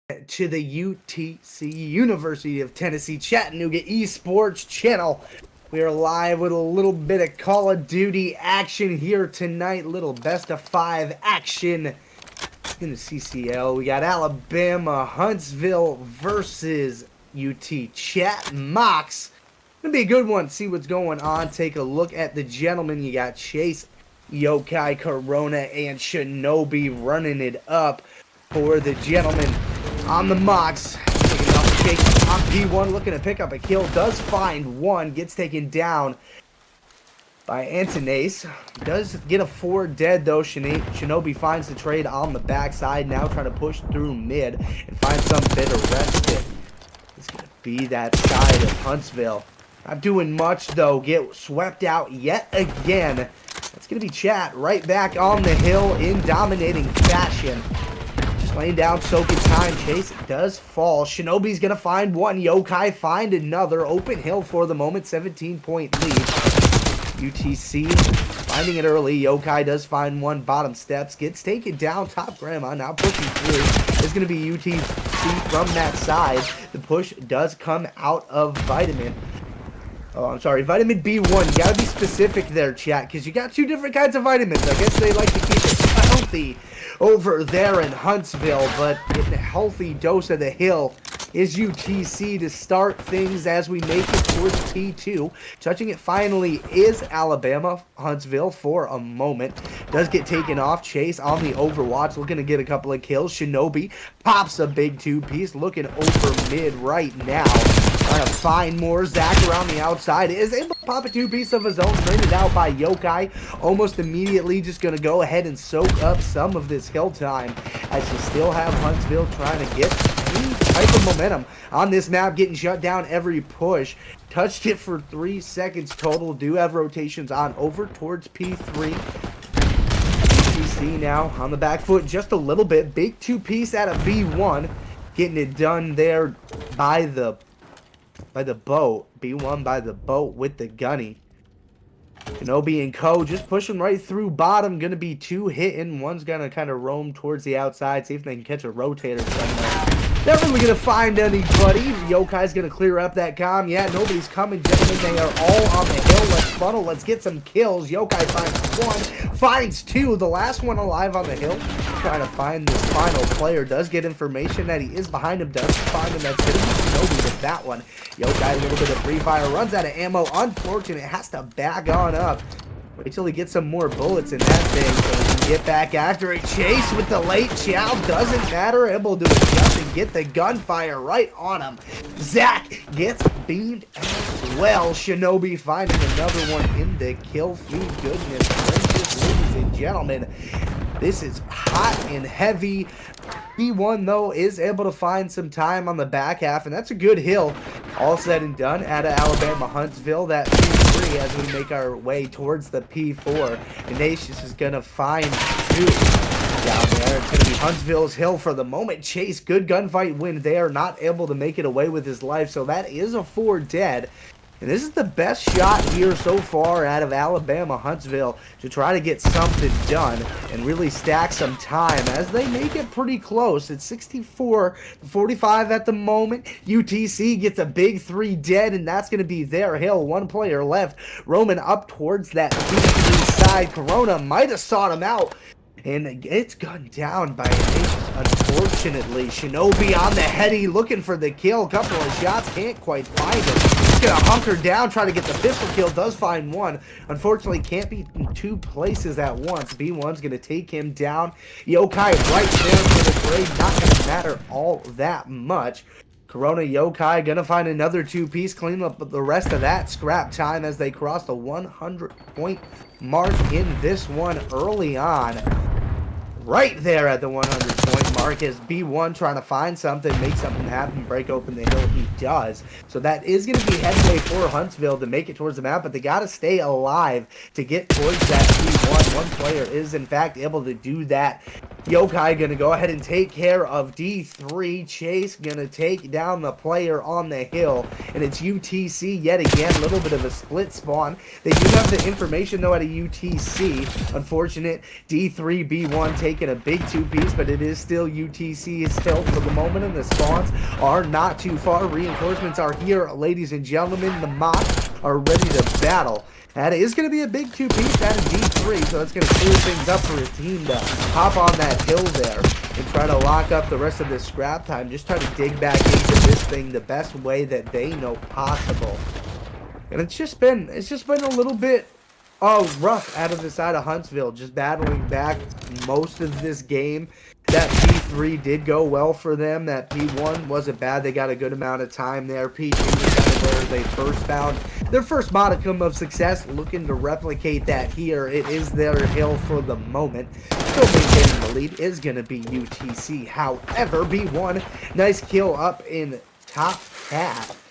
to the UTC University of Tennessee Chattanooga Esports channel. We are live with a little bit of Call of Duty action here tonight. Little best of 5 action in the CCL. We got Alabama Huntsville versus UT Chat Mox. Gonna be a good one. See what's going on. Take a look at the gentlemen. You got Chase, Yokai, Corona, and Shinobi running it up for the gentlemen on the Mox. Taking off the Chase on P1, looking to pick up a kill. Does find one. Gets taken down by Antonace. Does get a 4 dead though. Shinobi finds the trade on the backside. Now trying to push through mid and find some bit of respite. It's going to be that side of Huntsville. Not doing much though. Get swept out yet again. It's going to be Chat right back on the hill in dominating fashion. Just laying down, soaking time. Chase does fall. Shinobi's going to find one. Yokai find another. Open hill for the moment. 17-point lead. UTC finding it early. Yokai does find one. Bottom steps. Gets taken down. Top Grandma now pushing through. It's going to be UTC from that side. The push does come out of Vitamin. Oh, I'm sorry, Vitamin B1. You gotta be specific there, chat, because you got 2 different kinds of vitamins. I guess they like to keep it healthy over there in Huntsville, but getting a healthy dose of the hill is UTC to start things as we make it towards P2. Touching it finally is Alabama Huntsville for a moment. Does get taken off. Chase on the Overwatch, looking to get a couple of kills. Shinobi pops a big 2-piece, looking over mid right now. Trying to find more. Zach around the outside is able to pop a 2-piece of his own. Traded out by Yokai. Almost immediately just going to go ahead and soak up some of this hill time as you still have Huntsville trying to get any type of momentum on this map. Getting shut down every push. Touched it for 3 seconds total. Do have rotations on over towards P3. UTC now on the back foot just a little bit. Big 2-piece out of B1. Getting it done there by the boat. B1 by the boat with the gunny. Shinobi and Co. just pushing right through bottom. Gonna be 2 hitting. One's gonna kind of roam towards the outside. See if they can catch a rotator somewhere. Not really gonna find anybody. Yokai's gonna clear up that comm. Yeah, nobody's coming, gentlemen. They are all on the hill. Let's funnel. Let's get some kills. Yokai finds 1. Finds 2. The last one alive on the hill. Trying to find this final player. Does get information that he is behind him. Does find him. That's gonna be Shinobi with that one. Yokai, a little bit of free fire. Runs out of ammo. Unfortunate. Has to back on up. Wait till he gets some more bullets in that thing so he can get back after it. Chase with the late chow. Doesn't matter. Able to adjust and get the gunfire right on him. Zach gets beamed as well. Shinobi finding another one in the kill feed. Goodness gracious, ladies and gentlemen. This is hot and heavy. B1, though, is able to find some time on the back half, and that's a good hill. All said and done out of Alabama Huntsville. That P3 as we make our way towards the P4. Ignatius is going to find 2 down there. It's going to be Huntsville's hill for the moment. Chase, good gunfight win there. Not able to make it away with his life, so that is a 4 dead. And this is the best shot here so far out of Alabama Huntsville to try to get something done and really stack some time as they make it pretty close. It's 64-45 at the moment. UTC gets a big 3 dead, and that's going to be their hill. 1 player left. Roman up towards that P3 side. Corona might have sought him out. And it's gunned down by Ignatius, unfortunately. Shinobi on the heady, looking for the kill. Couple of shots, can't quite find him. He's gonna hunker down, try to get the pistol kill. Does find 1. Unfortunately, can't be in 2 places at once. B1's gonna take him down. Yokai right there for the trade. Not gonna matter all that much. Corona Yokai gonna find another 2-piece, clean up the rest of that scrap time as they cross the 100-point mark in this one early on. Right there at the 100-point mark is B1 trying to find something, make something happen, break open the hill. He does. So that is going to be headway for Huntsville to make it towards the map, but they got to stay alive to get towards that P1. 1 player is, in fact, able to do that. Yokai going to go ahead and take care of D3. Chase going to take down the player on the hill. And it's UTC yet again. A little bit of a split spawn. They do have the information, though, out of UTC. Unfortunate. D3, B1 taking a big 2-piece, but it is still Huntsville. UTC is held for the moment, and the spawns are not too far. Reinforcements are here, ladies and gentlemen. The Mocs are ready to battle. That is going to be a big two-piece out of D3, so that's going to clear things up for his team to hop on that hill there and try to lock up the rest of this scrap time. Just try to dig back into this thing the best way that they know possible. And it's just been a little bit rough out of the side of Huntsville, just battling back most of this game. That P3 did go well for them. That P1 wasn't bad. They got a good amount of time there. P2 was kind of where they first found their first modicum of success, looking to replicate that here. It is their hill for the moment. Still maintaining the lead is going to be UTC. However, B1, nice kill up in top half.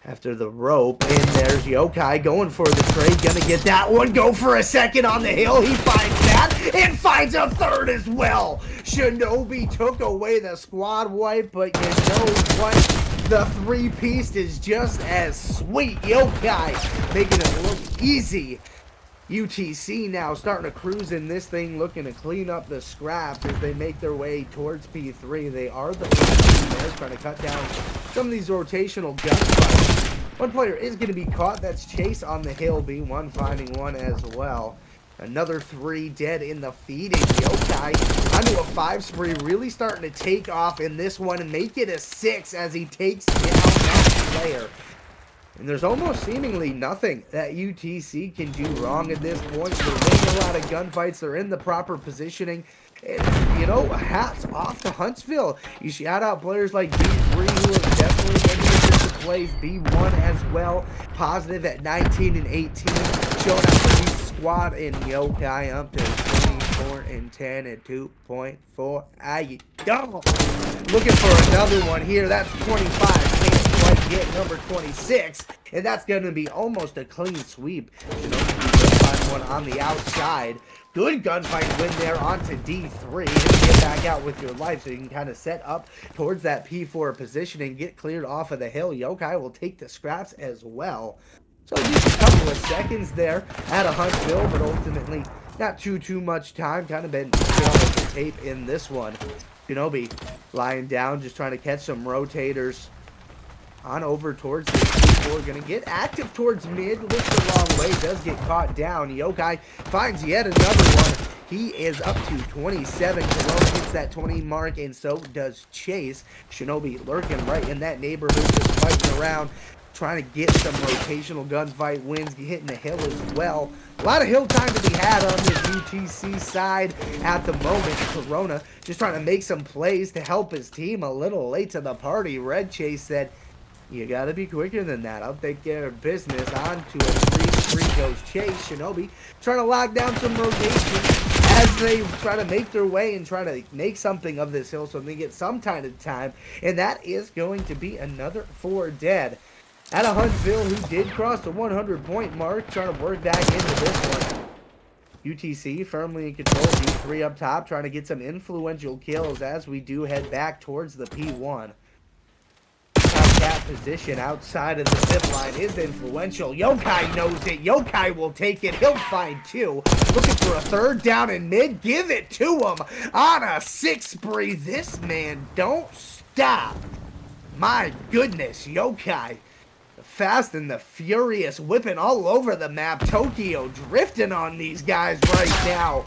After the rope, and there's Yokai going for the trade. Gonna get that one. Go for a second on the hill. He finds that and finds a third as well. Shinobi took away the squad wipe, but you know what? The three-piece is just as sweet. Yokai making it look easy. UTC now starting to cruise in this thing, looking to clean up the scraps as they make their way towards P3. They are the first team there trying to cut down some of these rotational gunfights. One player is going to be caught. That's Chase on the hill. B1 finding one as well. Another 3 dead in the feeding. Yokai onto a 5 spree, really starting to take off in this one and make it a 6 as he takes down that player. And there's almost seemingly nothing that UTC can do wrong at this point. They're winning a lot of gunfights. They're in the proper positioning. And, you know, hats off to Huntsville. You shout out players like B3 who have definitely been into the plays. B1 as well. Positive at 19 and 18. Showing out the East squad and Yokai up to 24 and 10 and 2.4. You go. Looking for another one here. That's 25. Quite get number 26, and that's going to be almost a clean sweep. You know, find one on the outside. Good gunfight win there onto D3, and get back out with your life so you can kind of set up towards that P4 position and get cleared off of the hill. Yokai will take the scraps as well. So just a couple of seconds there at a Huntsville, but ultimately not too much time. Kind of been on the tape in this one. Shinobi lying down, just trying to catch some rotators. On over towards the P4, gonna get active towards mid, looks the wrong way, does get caught down. Yokai finds yet another one. He is up to 27. Corona hits that 20 mark, and so does Chase. Shinobi lurking right in that neighborhood, just fighting around, trying to get some rotational gunfight wins, hitting the hill as well. A lot of hill time to be had on this UTC side at the moment. Corona just trying to make some plays to help his team. A little late to the party. Red Chase said, you gotta be quicker than that. I'll take care of business. On to a 3-3 goes Chase. Shinobi trying to lock down some rotation as they try to make their way and try to make something of this hill so they get some kind of time. And that is going to be another 4 dead. At a Huntsville who did cross the 100-point mark, trying to work back into this one. UTC firmly in control. D3 up top, trying to get some influential kills as we do head back towards the P1. That position outside of the zip line is influential. Yokai knows it. Yokai will take it. He'll find 2. Looking for a 3rd down in mid. Give it to him on a 6 spree. This man don't stop. My goodness, Yokai. The Fast and the Furious whipping all over the map. Tokyo drifting on these guys right now.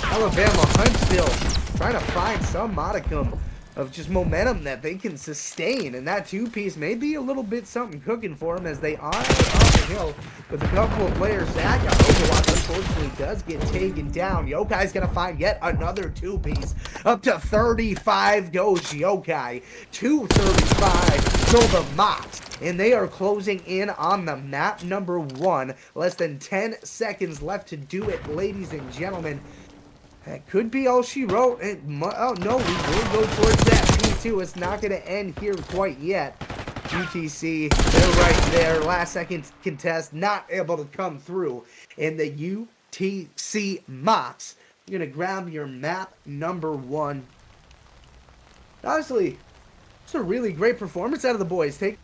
Alabama Huntsville trying to find some modicum of just momentum that they can sustain, and that 2-piece may be a little bit something cooking for them as they are on the hill with a couple of players. Zach Overwatch unfortunately does get taken down. Yokai's gonna find yet another 2-piece. Up to 35 goes Yokai. 235 go the Mocs, and they are closing in on the map number 1. Less than 10 seconds left to do it, ladies and gentlemen. That could be all she wrote. Oh, no, we will go towards that P2. It's not going to end here quite yet. UTC, they're right there. Last second contest, not able to come through. And the UTC Mocs, you're going to grab your map number 1. Honestly, it's a really great performance out of the boys. Take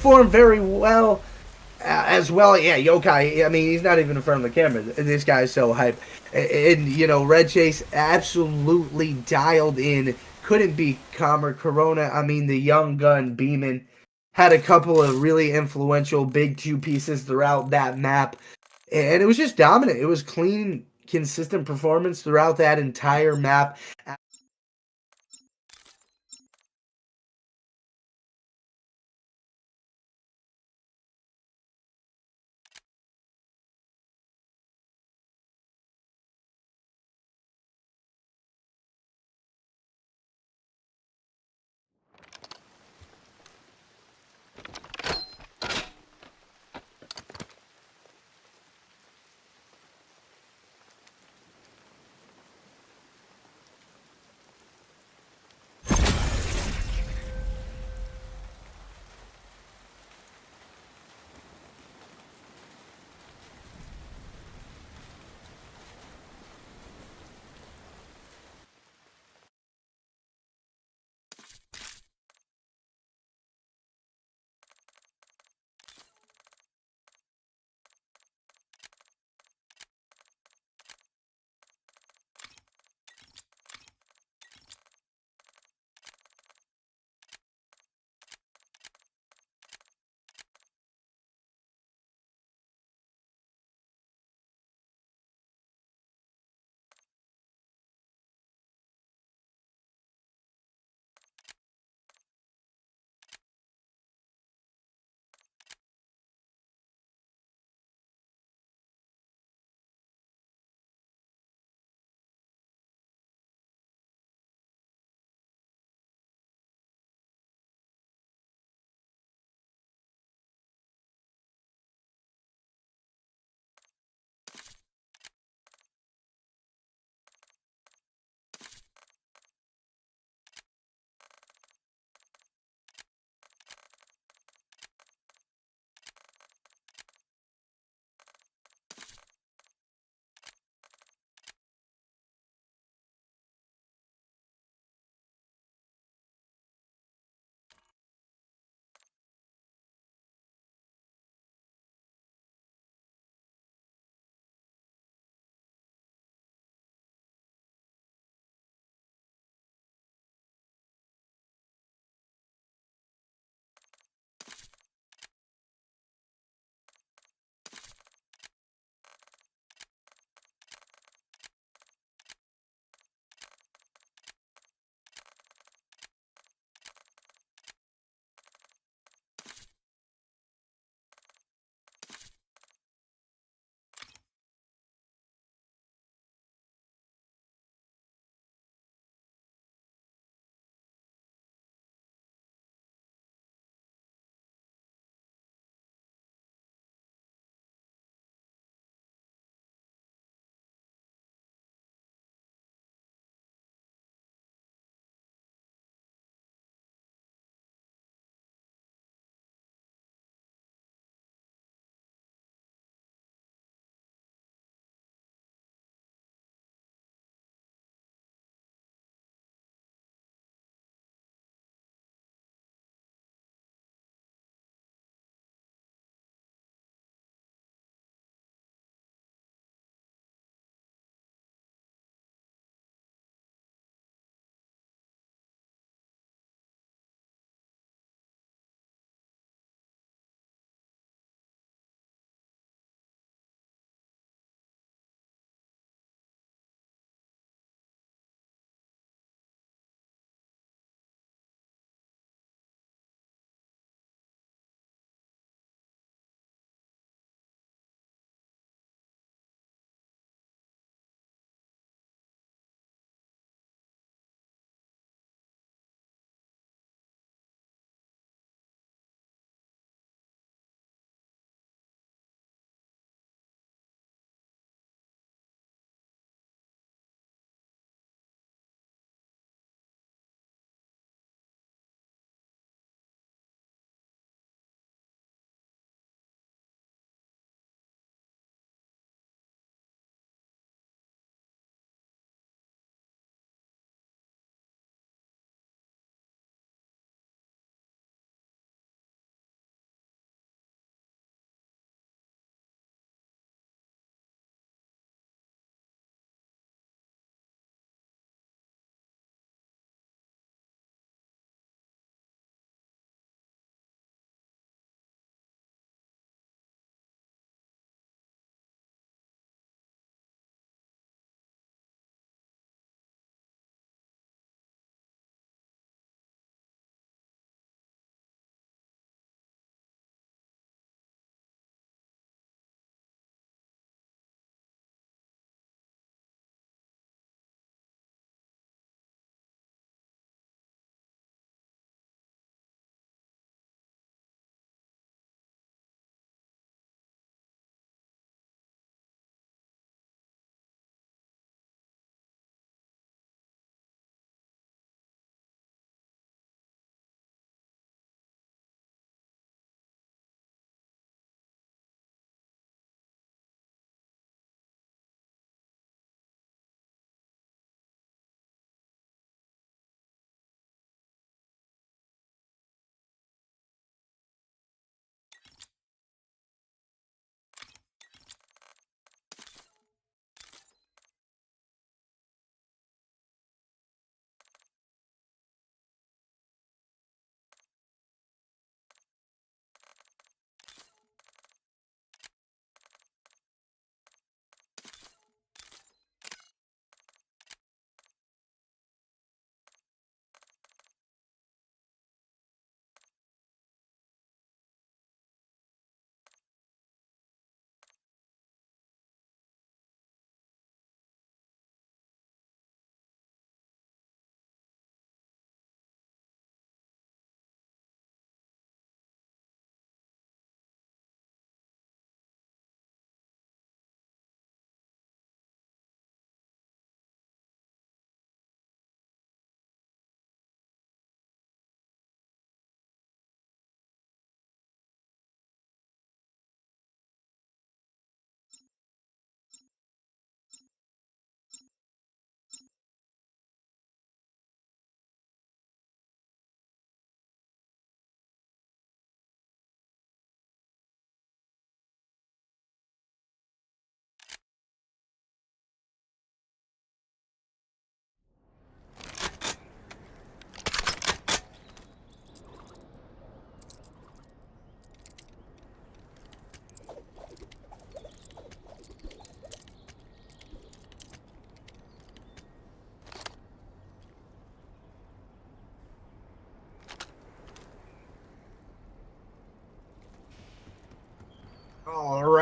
performed very well as well. Yeah, Yokai. I mean, he's not even in front of the camera. This guy's so hype. And you know, Red Chase absolutely dialed in. Couldn't be calmer. Corona. I mean, the young gun Beeman had a couple of really influential big two pieces throughout that map, and it was just dominant. It was clean, consistent performance throughout that entire map.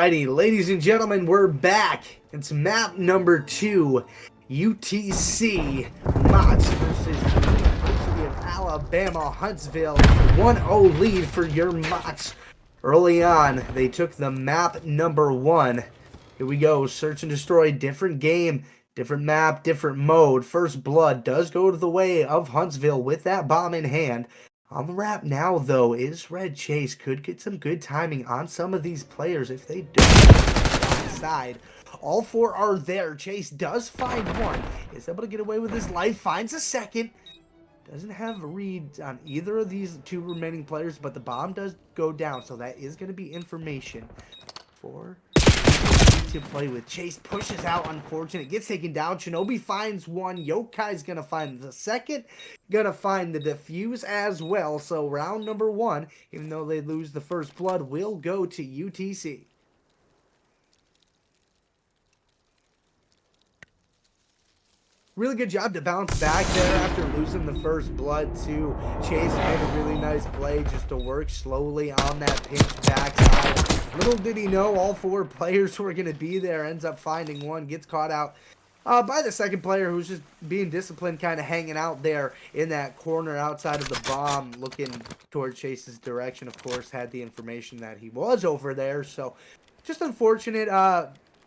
Alrighty, ladies and gentlemen, we're back. It's map number 2, UTC Mott's versus the University of Alabama Huntsville. 1-0 lead for your Mott's. Early on, they took the map number 1. Here we go, search and destroy, different game, different map, different mode. First blood does go to the way of Huntsville with that bomb in hand. On the wrap now, though, is Red Chase. Could get some good timing on some of these players if they don't side. All 4 are there. Chase does find one. Is able to get away with his life. Finds a second. Doesn't have reads on either of these 2 remaining players, but the bomb does go down. So that is going to be information for to play with. Chase pushes out, unfortunate, gets taken down. Shinobi finds one. Yokai's gonna find the second, gonna find the defuse as well. So round number 1, even though they lose the first blood, will go to UTC. Really good job to bounce back there after losing the first blood too. Chase made a really nice play just to work slowly on that pinch backside. Little did he know all 4 players were going to be there. Ends up finding one, gets caught out by the second player who's just being disciplined, kind of hanging out there in that corner outside of the bomb, looking toward Chase's direction. Of course, had the information that he was over there. So just unfortunate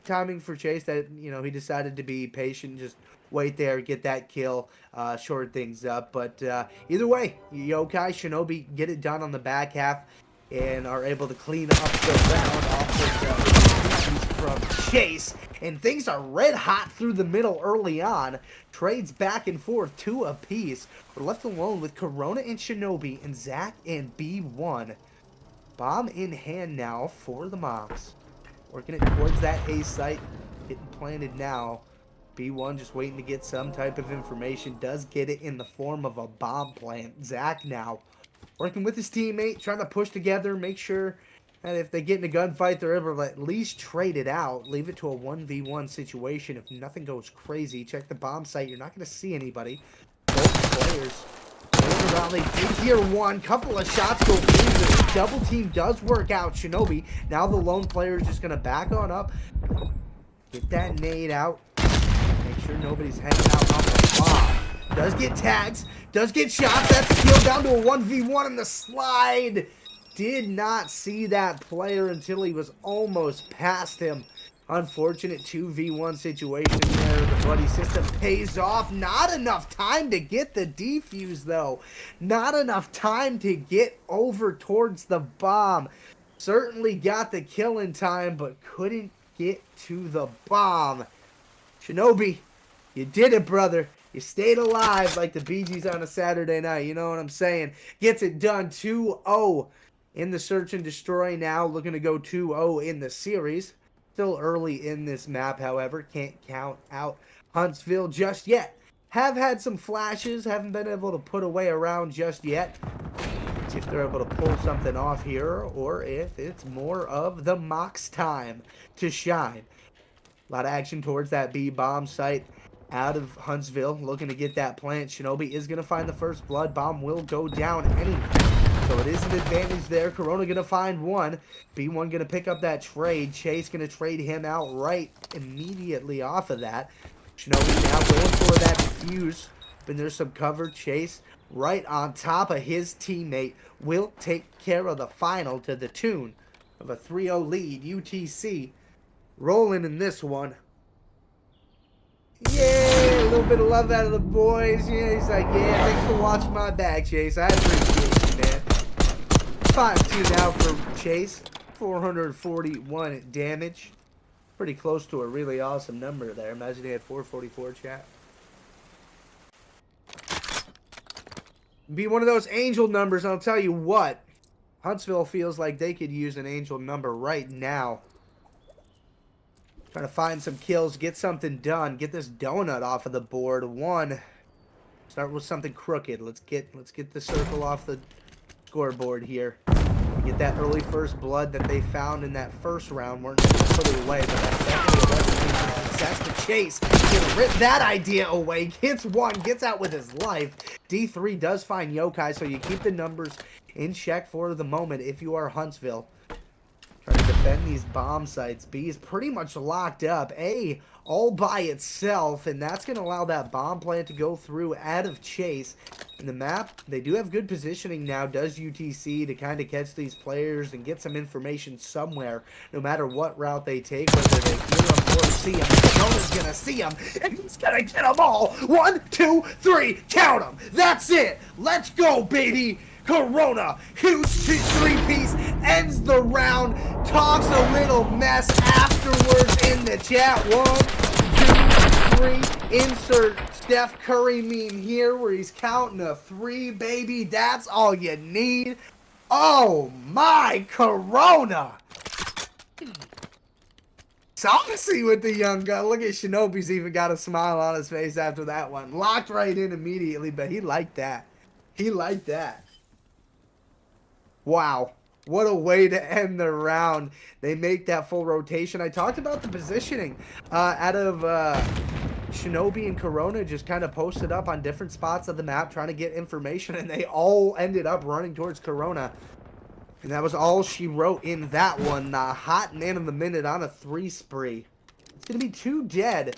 timing for Chase that, you know, he decided to be patient, just wait there, get that kill, short things up. But either way, Yokai, Shinobi get it done on the back half and are able to clean up the round off with from Chase. And things are red hot through the middle early on. Trades back and forth, 2 apiece. We're left alone with Corona and Shinobi and Zach and B1. Bomb in hand now for the Moms. Working it towards that A site. Getting planted now. B1 just waiting to get some type of information. Does get it in the form of a bomb plant. Zach now working with his teammate, trying to push together, make sure that if they get in a gunfight, they're able to at least trade it out. Leave it to a 1v1 situation if nothing goes crazy. Check the bomb site. You're not going to see anybody. Both players around. They did hear one. Couple of shots go through. The double team does work out. Shinobi, now the lone player is just going to back on up. Get that nade out. Make sure nobody's hanging out on the bomb. Does get tags. Does get shots. That's a kill down to a 1v1 in the slide. Did not see that player until he was almost past him. Unfortunate 2v1 situation there. The buddy system pays off. Not enough time to get the defuse, though. Not enough time to get over towards the bomb. Certainly got the kill in time, but couldn't get to the bomb. Shinobi, you did it, brother. You stayed alive like the Bee Gees on a Saturday night. You know what I'm saying? Gets it done. 2-0 in the search and destroy now. Looking to go 2-0 in the series. Still early in this map, however. Can't count out Huntsville just yet. Have had some flashes. Haven't been able to put away around just yet. See if they're able to pull something off here, or if it's more of the Mox time to shine. A lot of action towards that B bomb site out of Huntsville. Looking to get that plant. Shinobi is going to find the first blood. Bomb will go down anyway. So it is an advantage there. Corona going to find one. B1 going to pick up that trade. Chase going to trade him out right immediately off of that. Shinobi now going for that defuse. And there's some cover. Chase right on top of his teammate. Will take care of the final to the tune of a 3-0 lead. UTC rolling in this one. Yeah, a little bit of love out of the boys. Yeah, he's like, yeah, thanks for watching my back, Chase. I appreciate you, man. 5-2 now for Chase. 441 damage. Pretty close to a really awesome number there. Imagine he had 444, chat. Be one of those angel numbers, and I'll tell you what. Huntsville feels like they could use an angel number right now. Trying to find some kills, get something done, get this donut off of the board. One. Start with something crooked. Let's get the circle off the scoreboard here. Get that early first blood that they found in that first round. Weren't going to put it away, but that's definitely a recipe for success to Chase. Gonna rip that idea away. Gets one, gets out with his life. D3 does find Yokai, so you keep the numbers in check for the moment if you are Huntsville. Trying to defend these bomb sites. B is pretty much locked up. A all by itself, and that's going to allow that bomb plant to go through out of chase. In the map, they do have good positioning now, does UTC, to kind of catch these players and get some information somewhere, no matter what route they take, whether they hear them or see them. Corona's going to see them, and he's going to get them all. 1, 2, 3, count them. That's it. Let's go, baby. Corona, huge three-piece, ends the round, talks a little mess afterwards in the chat. 1, 2, 3, insert Steph Curry meme here where he's counting a 3, baby. That's all you need. Oh my, Corona. Saucy with the young gun. Look at Shinobi's even got a smile on his face after that one. Locked right in immediately, but he liked that. He liked that. Wow, what a way to end the round. They make that full rotation. I talked about the positioning out of Shinobi and Corona just kind of posted up on different spots of the map trying to get information, and they all ended up running towards Corona. And that was all she wrote in that one. Hot man of the minute on a 3 spree. It's going to be 2 dead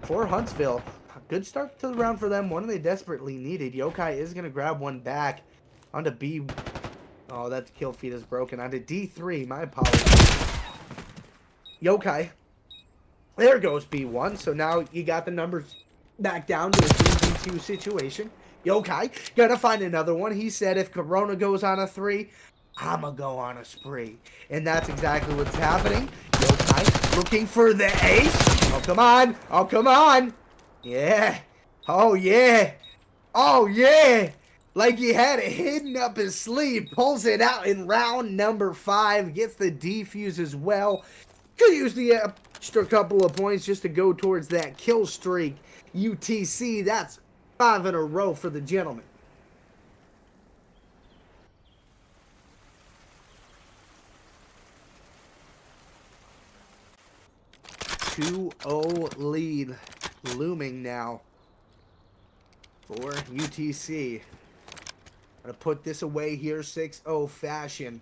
for Huntsville. Good start to the round for them. One they desperately needed. Yokai is going to grab one back onto B. Oh, that kill feed is broken. Onto D3. My apologies. Yokai. There goes B1. So now you got the numbers back down to a 3v2 situation. Yokai gonna find another one. He said if Corona goes on a 3, I'ma go on a spree. And that's exactly what's happening. Yokai looking for the ace. Oh, come on. Oh, come on. Yeah. Oh, yeah. Oh, yeah. Like he had it hidden up his sleeve. Pulls it out in round number 5. Gets the defuse as well. Could use the extra couple of points just to go towards that kill streak. UTC, that's 5 in a row for the gentleman. 2-0 lead looming now for UTC. Gonna put this away here 6-0 fashion.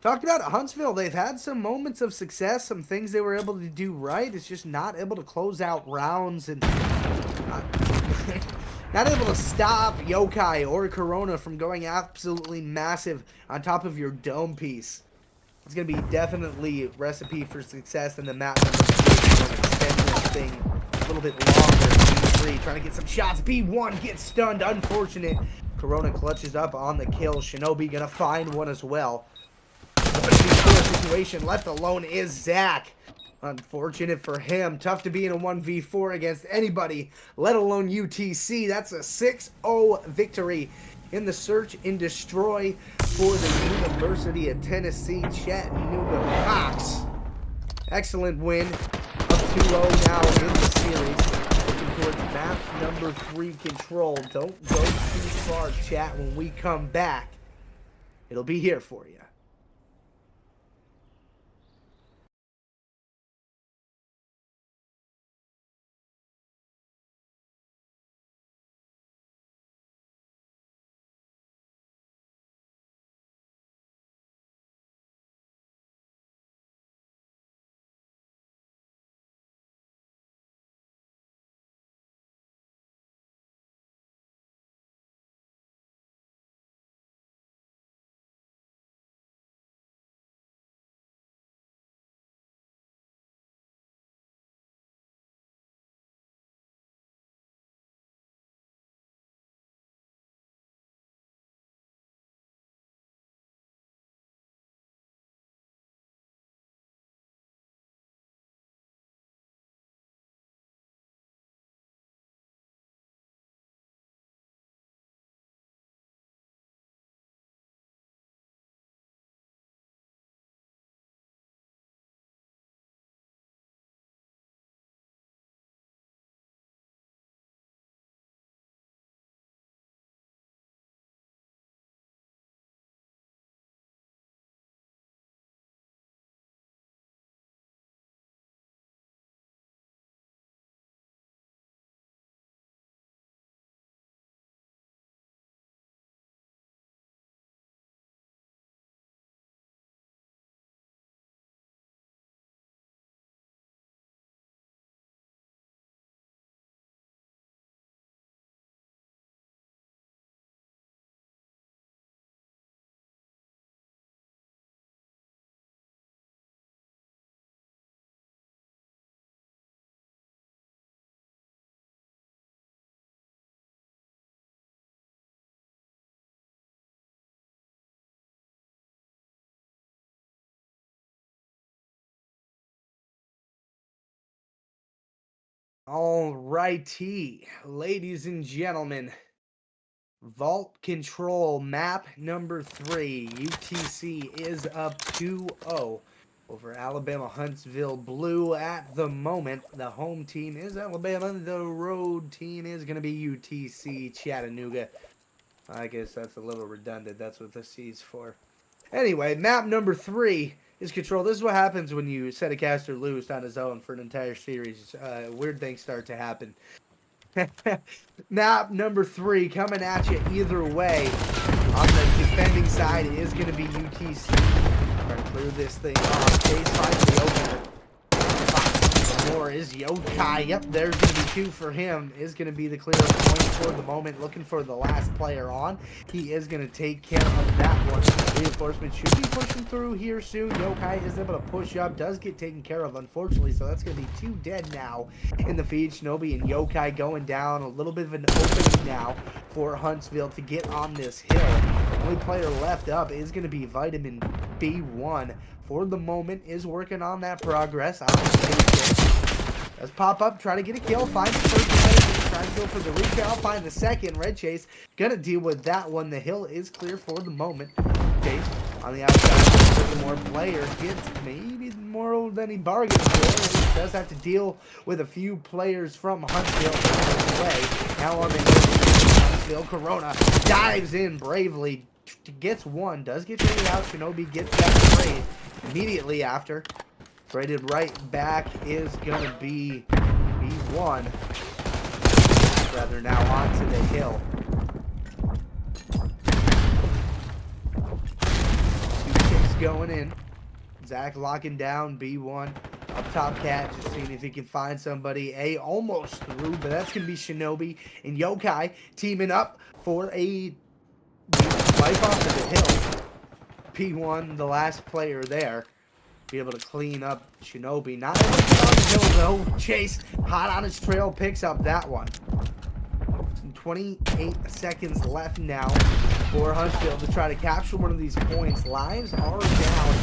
Talked about Huntsville. They've had some moments of success, some things they were able to do right. It's just not able to close out rounds and not able to stop Yokai or Corona from going absolutely massive on top of your dome piece. It's going to be definitely a recipe for success in the map number 3. Extend this thing a little bit longer. B3 trying to get some shots. B1 gets stunned. Unfortunate. Corona clutches up on the kill. Shinobi going to find one as well. 1v4 situation. Left alone is Zach. Unfortunate for him. Tough to be in a 1v4 against anybody, let alone UTC. That's a 6-0 victory in the search and destroy for the University of Tennessee Chattanooga Hawks. Excellent win. Up 2-0 now in the series. Looking towards map number 3 control. Don't go too far, chat. When we come back, it'll be here for you. All righty, ladies and gentlemen. Vault Control map number 3. UTC is up 2-0 over Alabama Huntsville Blue at the moment. The home team is Alabama. The road team is going to be UTC Chattanooga. I guess that's a little redundant. That's what the C's for. Anyway, map number 3 is Control. This is what happens when you set a caster loose on his own for an entire series. Weird things start to happen. Map number 3 coming at you either way. On the defending side is going to be UTC. Trying to clear this thing off. Chase finds the opener. More is Yokai. Yep, there's going to be 2 for him. Is going to be the clear point for the moment. Looking for the last player on. He is going to take care of that one. Reinforcement should be pushing through here soon. Yokai is able to push up. Does get taken care of, unfortunately. So that's going to be 2 dead now in the feed. Shinobi and Yokai going down. A little bit of an opening now for Huntsville to get on this hill. The only player left up is going to be Vitamin B1. For the moment, is working on that progress. Let's pop up, try to get a kill, find the first player, try to go for the recall, find the second. Red Chase gonna deal with that one. The hill is clear for the moment. Chase on the outside, more players, gets maybe more than he bargained for. He does have to deal with a few players from Huntsville away. Now on the hill, Huntsville, Corona dives in bravely, gets one, does get traded out. Shinobi gets that trade immediately after. Traded right back is going to be B1. Rather now onto the hill. 2 kicks going in. Zach locking down B1. Up top cat, just seeing if he can find somebody. A almost through, but that's going to be Shinobi and Yokai teaming up for a wipe off of the hill. P1, the last player there. Be able to clean up Shinobi. Not able to get on the hill though. Chase, hot on his trail, picks up that one. 28 seconds left now for Huntsville to try to capture one of these points. Lives are down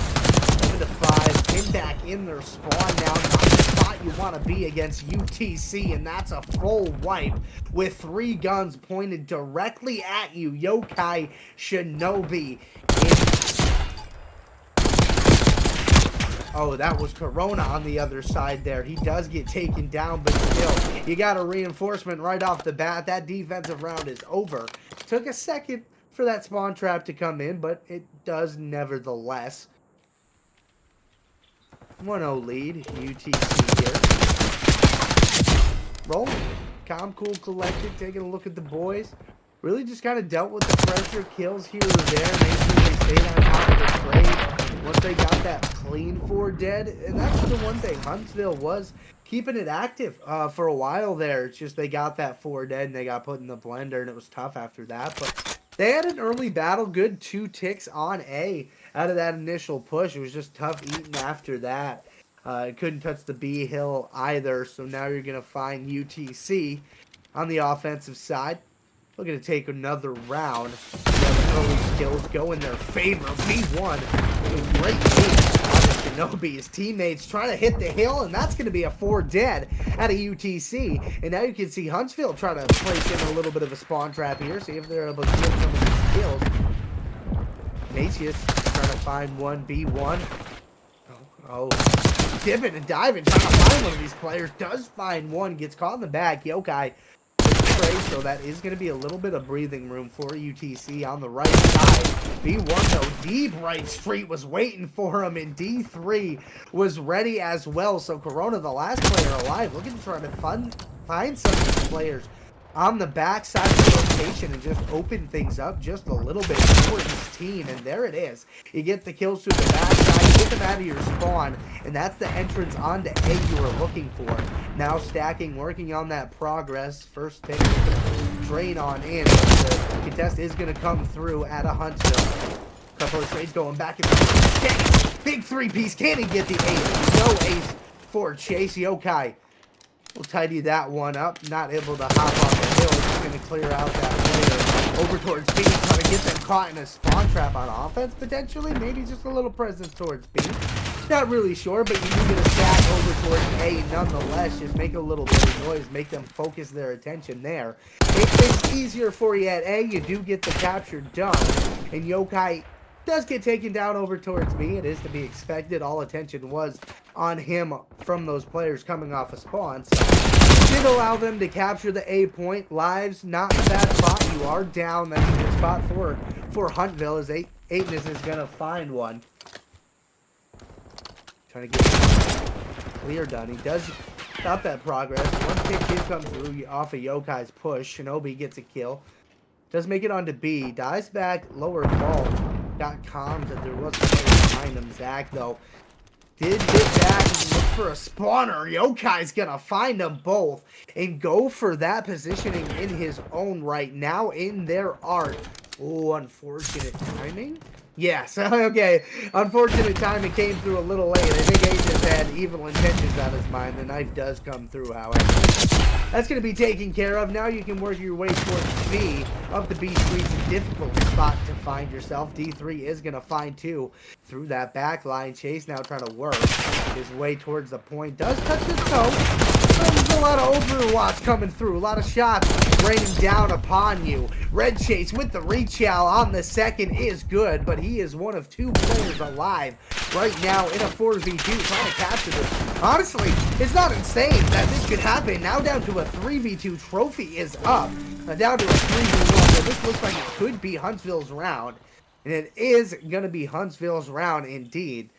7-5. Pin back in their spawn now. Not the spot you want to be against UTC, and that's a full wipe with 3 guns pointed directly at you. Yokai, Shinobi, oh, that was Corona on the other side there. He does get taken down, but still, you got a reinforcement right off the bat. That defensive round is over. Took a second for that spawn trap to come in, but it does nevertheless. 1-0 lead, UTC here. Rolling. Calm, cool, collected, taking a look at the boys. Really just kind of dealt with the pressure, kills here or there, make sure they stayed on top of the trade. Once they got that clean 4 dead, and that's the one thing, Huntsville was keeping it active for a while there. It's just they got that 4 dead and they got put in the blender, and it was tough after that. But they had an early battle, good 2 ticks on A out of that initial push. It was just tough eating after that. Couldn't touch the B hill either, so now you're going to find UTC on the offensive side. Looking to take another round. The early kills go in their favor. B1 with a great move on the Shinobi. His teammates trying to hit the hill, and that's going to be a 4 dead out of UTC. And now you can see Huntsville trying to place in a little bit of a spawn trap here. See if they're able to get some of these kills. Macius trying to find one. B1. Oh, dipping and diving, trying to find one of these players. Does find one. Gets caught in the back. Yokai. So that is going to be a little bit of breathing room for UTC on the right side. B1 though, deep right street was waiting for him, and D3 was ready as well. So Corona, the last player alive, looking to try to find some of these players on the back side of the rotation and just open things up just a little bit for his team. And there it is. You get the kills through the back side, you get them out of your spawn, and that's the entrance onto A you were looking for. Now stacking, working on that progress. First pick, drain on in. The contest is going to come through at a Huntsville. Couple of trades going back and forth. Big 3-piece. Can he get the ace? No ace for Chase. Yokai will tidy that one up. Not able to hop on the hill. Just going to clear out that player over towards B. Trying to get them caught in a spawn trap on offense, potentially. Maybe just a little presence towards B. Not really sure, but you do get a stack over towards A nonetheless. Just make a little bit of noise, make them focus their attention there. Make things easier for you at A. You do get the capture done, and Yokai does get taken down over towards B. It is to be expected. All attention was on him from those players coming off a spawn. So did allow them to capture the A point. Lives, not in a bad spot. You are down. That's a good spot for Huntville, as Aitness is going to find one. Trying to get clear done. He does stop that progress. One kick did come through off of Yokai's push. Shinobi gets a kill. Does make it onto B. Dives back, lower vault. Got comms that there was a player behind him. Zach, though, did get back and look for a spawner. Yokai's gonna find them both and go for that positioning in his own right. Now in their art. Oh, unfortunate timing. Yes, okay. Unfortunate timing came through a little late. I think Aegis had evil intentions on his mind. The knife does come through, however. That's going to be taken care of. Now you can work your way towards B. Up the B street's a difficult spot to find yourself. D3 is going to find two through that back line. Chase now trying to work his way towards the point. Does touch his toe. There's a lot of overwatch coming through. A lot of shots raining down upon you. Red Chase with the reach out on the second is good, but he is one of two players alive right now in a 4v2 trying to capture this. Honestly, it's not insane that this could happen. Now down to a 3v2. Trophy is up. Now down to a 3v1. So this looks like it could be Huntsville's round. And it is going to be Huntsville's round indeed.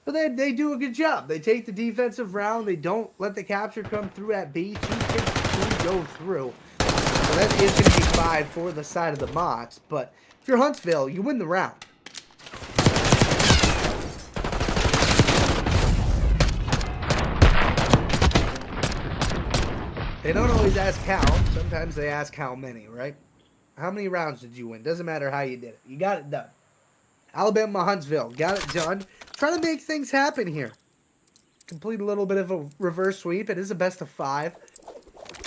But they do a good job. They take the defensive round. They don't let the capture come through at B. 2 kicks go through. So that is going to be 5 for the side of the Mox. But if you're Huntsville, you win the round. They don't always ask how. Sometimes they ask how many, right? How many rounds did you win? Doesn't matter how you did it. You got it done. Alabama Huntsville got it done. Trying to make things happen here. Complete a little bit of a reverse sweep. It is a best of 5.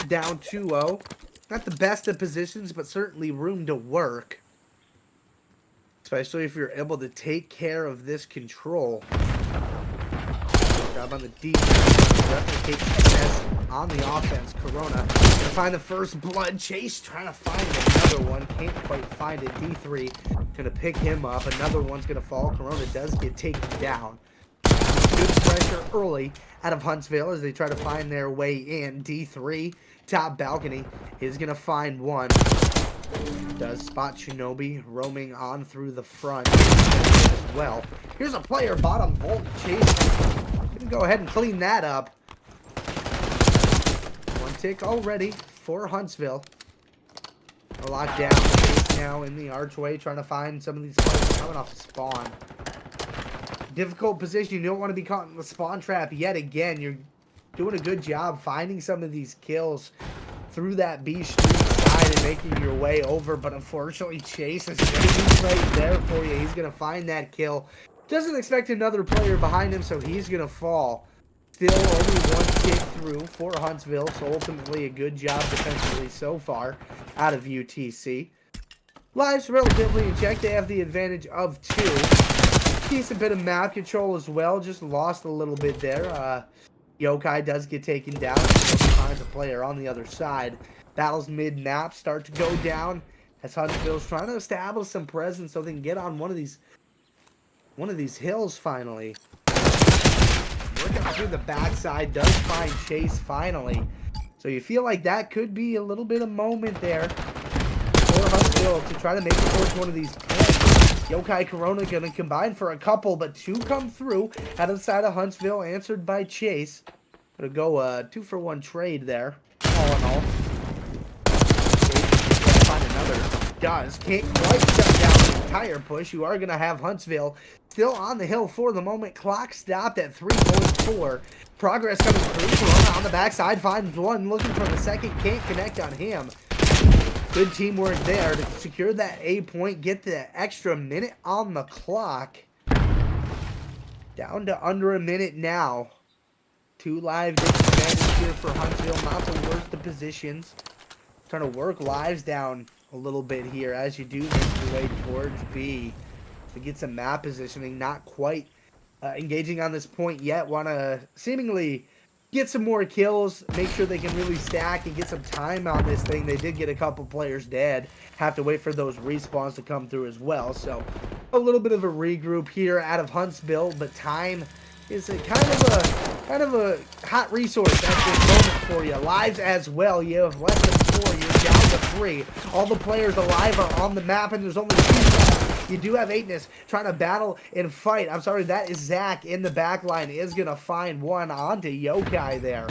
Down 2-0. Not the best of positions, but certainly room to work. Especially if you're able to take care of this control. Good job on the defense. Replicate success on the offense. Corona gonna find the first blood. Chase trying to find another one. Can't quite find it. D3 gonna pick him up. Another one's gonna fall. Corona does get taken down. Good pressure early out of Huntsville as they try to find their way in. D3 top balcony is gonna find one. Does spot Shinobi roaming on through the front as well. Here's a player bottom vault. Chase gonna go ahead and clean that up. One tick already for Huntsville. A lockdown Chase now in the archway trying to find some of these players coming off the spawn. Difficult position. You don't want to be caught in the spawn trap yet again. You're doing a good job finding some of these kills through that B street side and making your way over, but unfortunately Chase is going to be right there for you. He's going to find that kill. Doesn't expect another player behind him, so he's going to fall. Still only one kick through for Huntsville, so ultimately a good job defensively so far out of UTC. Lives relatively in check. They have the advantage of 2. Decent bit of map control as well. Just lost a little bit there. Yokai does get taken down. Finds a player on the other side. Battles mid-map start to go down as Huntsville's trying to establish some presence so they can get on one of these hills finally. Working through the backside, does find Chase finally. So you feel like that could be a little bit of moment there for Huntsville to try to make it towards one of these points. Yokai Corona going to combine for a couple, but 2 come through out of the side of Huntsville, answered by Chase. Going to go 2-for-1 trade there, all in all. Chase find another. Does. Can't quite shut down the entire push. You are going to have Huntsville still on the hill for the moment. Clock stopped at 3.4. Progress coming through. Corona on the backside finds one. Looking for the second. Can't connect on him. Good teamwork there to secure that A point, get the extra minute on the clock. Down to under a minute now. 2 live advantage here for Huntsville. Not the worst of positions. Trying to work lives down a little bit here as you do make your way towards B. To get some map positioning, not quite engaging on this point yet. Want to seemingly get some more kills, make sure they can really stack and get some time on this thing. They did get a couple players dead. Have to wait for those respawns to come through as well. So a little bit of a regroup here out of Huntsville, but time is a kind of a hot resource at this moment for you. Lives as well. You have less than 4. You're down to 3. All the players alive are on the map, and there's only 2 left. You do have Aitness trying to battle and fight. I'm sorry, that is Zach in the back line. Is going to find one onto Yokai there.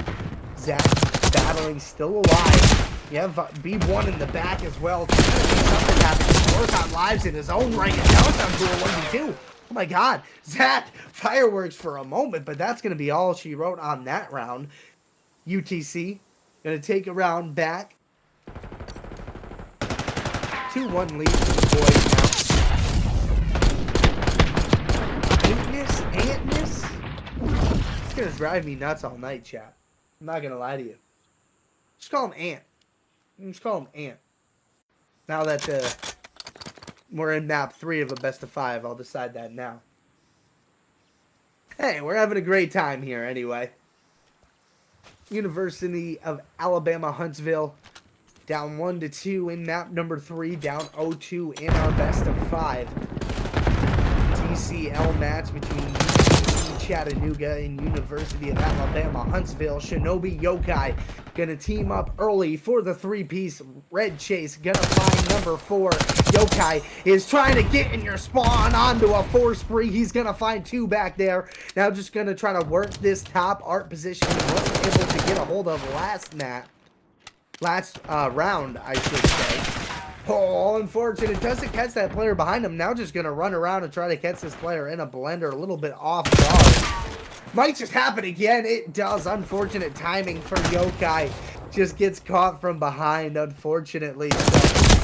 Zach battling, still alive. You have B1 in the back as well. Something happening. Work on lives in his own right. And now it's on duel 1v2. Oh my god, Zach, fireworks for a moment, but that's going to be all she wrote on that round. UTC going to take a round back. 2-1 lead for the boys now. Antness? It's going to drive me nuts all night, chat. I'm not going to lie to you. Just call him Ant. Just call him Ant. Now that we're in map 3 of a best of 5. I'll decide that now. Hey, we're having a great time here anyway. University of Alabama Huntsville down 1-2 in map number 3. Down 0-2 in our best of 5. CCL match between UCC Chattanooga and University of Alabama Huntsville. Shinobi Yokai gonna team up early for the 3-piece red chase. Gonna find number 4. Yokai is trying to get in your spawn onto a 4 spree. He's gonna find 2 back there. Now just gonna try to work this top art position he wasn't able to get a hold of last round, I should say. Oh, unfortunate. Doesn't catch that player behind him. Now just going to run around and try to catch this player in a blender a little bit off guard. Might just happen again. It does. Unfortunate timing for Yokai. Just gets caught from behind, unfortunately.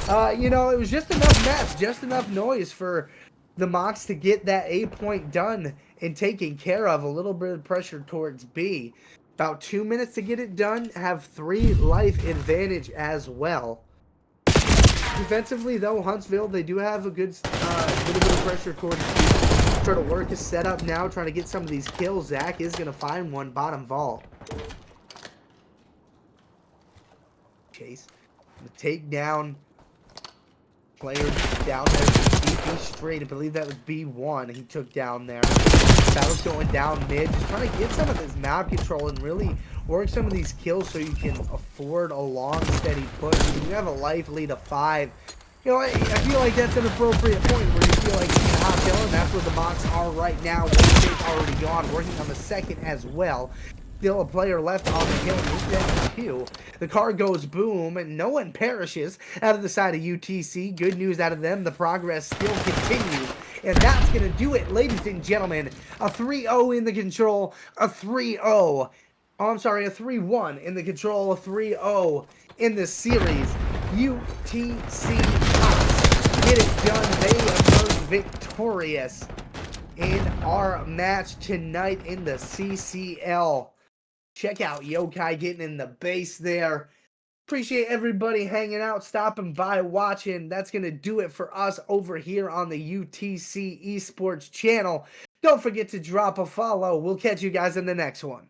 So, you know, it was just enough mess, just enough noise for the Mocs to get that A point done and taken care of. A little bit of pressure towards B. About 2 minutes to get it done. Have 3 life advantage as well. Defensively, though, Huntsville, they do have a good little bit of pressure towards B. Try to work his setup now, trying to get some of these kills. Zach is going to find one bottom vault. Chase. The takedown. Player down there. DP straight. I believe that was B1 he took down there. Battle's going down mid. Just trying to get some of this map control and really work some of these kills so you can afford a long, steady push. You have a life lead of 5. You know, I feel like that's an appropriate point where you feel like you can hop hill, and that's where the Mocs are right now. One state's already gone, working on the second as well. Still a player left on the hill. He's dead 2. The car goes boom, and no one perishes out of the side of UTC. Good news out of them. The progress still continues. And that's going to do it, ladies and gentlemen. A 3-0 in the control. A 3-0. Oh, I'm sorry, a 3-1 in the control. A 3-0 in the series. UTC Mocs get it done. They emerge victorious in our match tonight in the CCL. Check out Yokai getting in the base there. Appreciate everybody hanging out, stopping by, watching. That's going to do it for us over here on the UTC Esports channel. Don't forget to drop a follow. We'll catch you guys in the next one.